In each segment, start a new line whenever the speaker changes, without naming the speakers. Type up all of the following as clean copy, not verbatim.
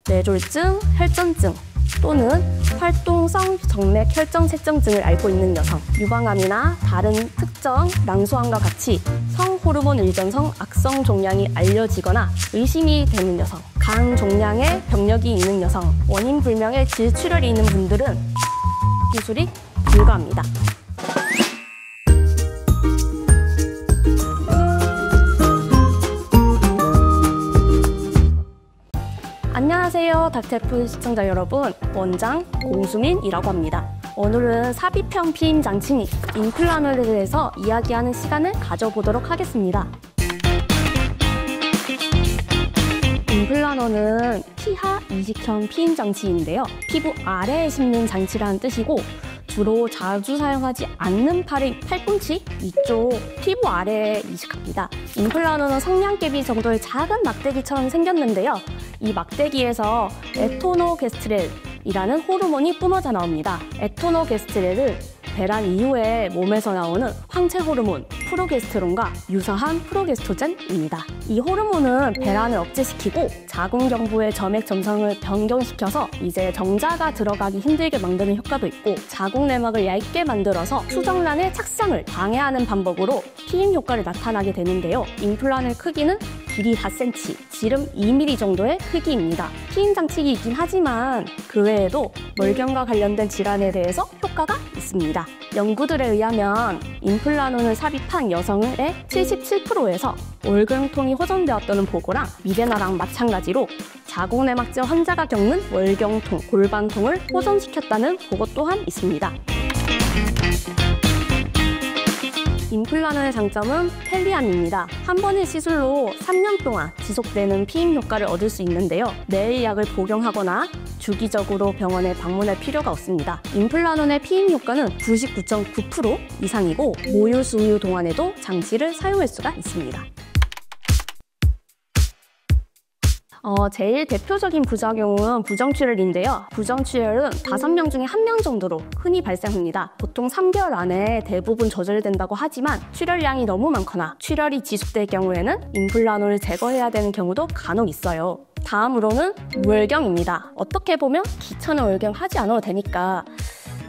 뇌졸중, 혈전증 또는 활동성 정맥 혈전색정증을 앓고 있는 여성, 유방암이나 다른 특정 낭소암과 같이 성호르몬 의존성 악성 종양이 알려지거나 의심이 되는 여성, 강종양의 병력이 있는 여성, 원인 불명의 질출혈이 있는 분들은 시술이 불가합니다. 안녕하세요, 닥터F 시청자 여러분, 원장 공수민이라고 합니다. 오늘은 삽입형 피임 장치 임플란트에 대해서 이야기하는 시간을 가져보도록 하겠습니다. 임플란트는 피하 이식형 피임 장치인데요. 피부 아래에 심는 장치라는 뜻이고 주로 자주 사용하지 않는 팔꿈치 위쪽 피부 아래에 이식합니다. 임플란트는 성냥개비 정도의 작은 막대기처럼 생겼는데요. 이 막대기에서 에토노게스트렐이라는 호르몬이 뿜어져 나옵니다. 에토노게스트렐은 배란 이후에 몸에서 나오는 황체 호르몬 프로게스테론과 유사한 프로게스토젠입니다. 이 호르몬은 배란을 억제시키고 자궁경부의 점액 점성을 변경시켜서 이제 정자가 들어가기 힘들게 만드는 효과도 있고 자궁 내막을 얇게 만들어서 수정란의 착상을 방해하는 방법으로 피임 효과를 나타나게 되는데요. 임플란트 크기는 길이 4cm, 지름 2mm 정도의 크기입니다. 피임 장치이긴 하지만 그 외에도 월경과 관련된 질환에 대해서 효과가 있습니다. 연구들에 의하면 임플란트를 삽입한 여성의 77%에서 월경통이 호전되었다는 보고랑 미레나랑 마찬가지로 자궁내막증 환자가 겪는 월경통, 골반통을 호전시켰다는 보고 또한 있습니다. 임플란트의 장점은 편리함입니다. 한 번의 시술로 3년 동안 지속되는 피임 효과를 얻을 수 있는데요. 매일 약을 복용하거나 주기적으로 병원에 방문할 필요가 없습니다. 임플란트의 피임 효과는 99.9% 이상이고 모유 수유 동안에도 장치를 사용할 수가 있습니다. 제일 대표적인 부작용은 부정출혈인데요. 부정출혈은 5명 중에 1명 정도로 흔히 발생합니다. 보통 3개월 안에 대부분 조절된다고 하지만 출혈량이 너무 많거나 출혈이 지속될 경우에는 임플란트를 제거해야 되는 경우도 간혹 있어요. 다음으로는 월경입니다. 어떻게 보면 귀찮은 월경 하지 않아도 되니까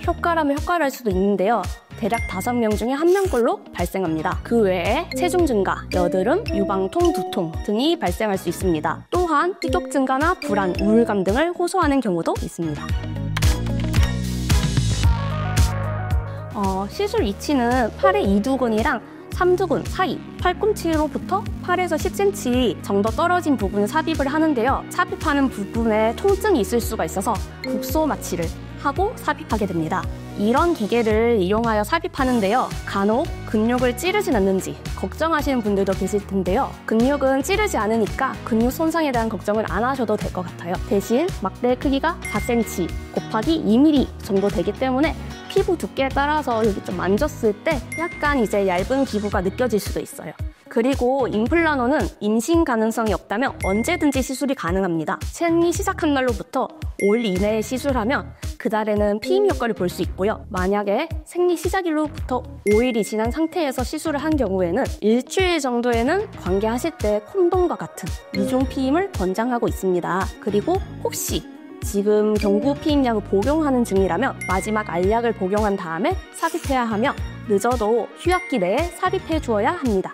효과라면 효과를 할 수도 있는데요. 대략 5명 중에 1명꼴로 발생합니다. 그 외에 체중 증가, 여드름, 유방통, 두통 등이 발생할 수 있습니다. 또한 식욕 증가나 불안, 우울감 등을 호소하는 경우도 있습니다. 시술 위치는 팔의 이두근이랑 삼두근 사이, 팔꿈치로부터 8에서 10cm 정도 떨어진 부분을 삽입을 하는데요. 삽입하는 부분에 통증이 있을 수가 있어서 국소 마취를 하고 삽입하게 됩니다. 이런 기계를 이용하여 삽입하는데요. 간혹 근육을 찌르진 않는지 걱정하시는 분들도 계실 텐데요. 근육은 찌르지 않으니까 근육 손상에 대한 걱정을 안 하셔도 될 것 같아요. 대신 막대 크기가 4cm 곱하기 2mm 정도 되기 때문에 피부 두께에 따라서 여기 좀 만졌을 때 약간 이제 얇은 기부가 느껴질 수도 있어요. 그리고 임플란트는 임신 가능성이 없다면 언제든지 시술이 가능합니다. 생리 시작한 날로부터 5일 이내에 시술하면 그달에는 피임 효과를 볼 수 있고요. 만약에 생리 시작일로부터 5일이 지난 상태에서 시술을 한 경우에는 일주일 정도에는 관계하실 때 콘돔과 같은 이중 피임을 권장하고 있습니다. 그리고 혹시 지금 경구 피임약을 복용하는 중이라면 마지막 알약을 복용한 다음에 삽입해야 하며 늦어도 휴약기 내에 삽입해 주어야 합니다.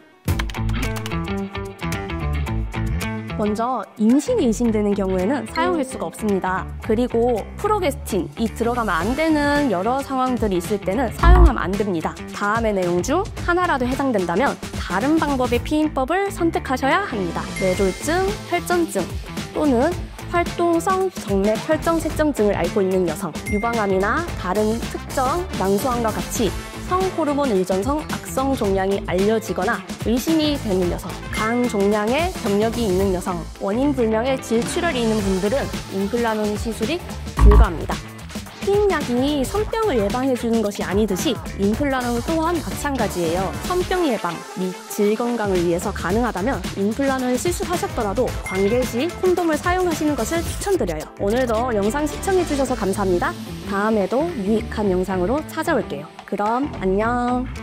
먼저 임신이 의심되는 경우에는 사용할 수가 없습니다. 그리고 프로게스틴이 들어가면 안 되는 여러 상황들이 있을 때는 사용하면 안 됩니다. 다음의 내용 중 하나라도 해당된다면 다른 방법의 피임법을 선택하셔야 합니다. 뇌졸중, 혈전증 또는 활동성 정맥 혈전색정증을 앓고 있는 여성, 유방암이나 다른 특정 낭소암과 같이 성호르몬 의존성 악성 종양이 알려지거나 의심이 되는 여성, 강종양의 병력이 있는 여성, 원인 불명의 질출혈이 있는 분들은 임플란트 시술이 불가합니다. 피임약이 선병을 예방해주는 것이 아니듯이 임플란트 또한 마찬가지예요. 선병 예방 및 질 건강을 위해서 가능하다면 임플란트를 시술하셨더라도 관계 시 콘돔을 사용하시는 것을 추천드려요. 오늘도 영상 시청해주셔서 감사합니다. 다음에도 유익한 영상으로 찾아올게요. 그럼 안녕!